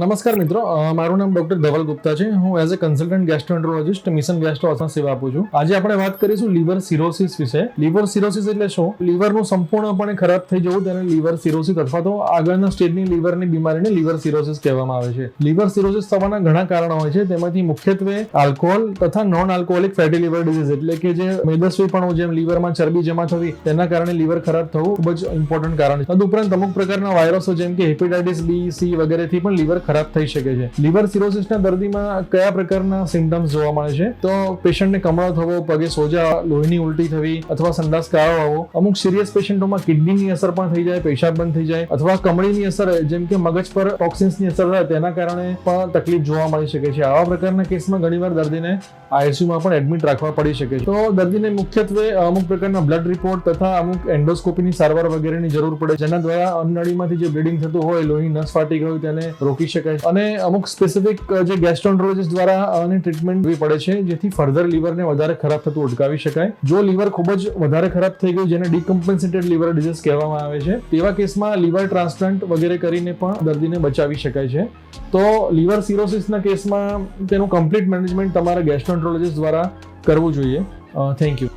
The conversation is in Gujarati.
નમસ્કાર મિત્રો, મારું નામ ડોક્ટર ધવલ ગુપ્તા છે. હું as a consultant gastroenterologist Mission Gastro Assam સેવા આપું છું. આજે આપણે વાત કરીશું લીવર સિરોસિસ વિશે. લીવર સિરોસિસ એટલે શું? લીવરનું સંપૂર્ણપણે ખરાબ થઈ જવું તેને લીવર સિરોસિસ અથવા તો આગળના સ્ટેજની લીવરની બીમારીને લીવર સિરોસિસ કહેવામાં આવે છે. લીવર સિરોસિસ થવાના ઘણા કારણો હોય છે. તેમાંથી મુખ્યત્વે આલ્કોહોલ તથા non alcoholic fatty liver disease એટલે કે જે મેદસ્વીપણું, જેમ લીવરમાં ચરબી જમા થવી, તેના કારણે લીવર ખરાબ થવું ખૂબ જ ઇમ્પોર્ટન્ટ કારણ છે. તદુપરાંત અમુક પ્રકારના વાયરસો જેમ કે હેપેટાઇટિસ બી, સી વગેરેથી પણ લીવર ખરાબ થઈ શકે છે. લીવર સિરોસિસના દર્દીમાં કયા પ્રકારના સિમ્પટમ્સ જોવા મળે છે? તો પેશન્ટને કમળો થવો, પગે સોજા, લોહીની ઉલટી થવી અથવા સંડાસ કાળો આવવો. અમુક સિરિયસ પેશન્ટોમાં કિડનીની અસર પણ થઈ જાય, પેશાબ બંધ થઈ જાય અથવા કમળીની અસર જેમ કે મગજ પર ટોક્સિન્સની અસર થાય તેના કારણે પણ તકલીફ જોવા મળી શકે છે. આવા પ્રકારના કેસમાં ઘણીવાર દર્દીને આઈસીયુમાં પણ એડમિટ રાખવા પડી શકે છે. તો દર્દીને મુખ્યત્વે અમુક પ્રકારના બ્લડ રિપોર્ટ તથા અમુક એન્ડોસ્કોપીની સારવાર વગેરેની જરૂર પડે, જેના દ્વારા અન્નનળીમાંથી જે બ્લીડિંગ થતું હોય, લોહી નસ ફાટી ગયું તેને રોકી શકાય. અને અમુક સ્પેસિફિક જે ગેસ્ટ્રોએન્ટરોલોજિસ્ટ દ્વારા આની ટ્રીટમેન્ટ લેવી પડે છે, જેથી ફર્ધર લીવરને વધારે ખરાબ થતું અટકાવી શકાય. જો લીવર ખૂબ જ વધારે ખરાબ થઈ ગયું, જેને ડિકમ્પન્સેટેડ લીવર ડિઝીઝ કહેવામાં આવે છે, તેવા કેસમાં લીવર ટ્રાન્સપ્લાન્ટ વગેરે કરીને પણ દર્દીને બચાવી શકાય છે. તો લીવર સિરોસિસના કેસમાં તેનું કમ્પ્લીટ મેનેજમેન્ટ તમારા ગેસ્ટ્રોએન્ટરોલોજિસ્ટ દ્વારા કરવું જોઈએ. Thank you.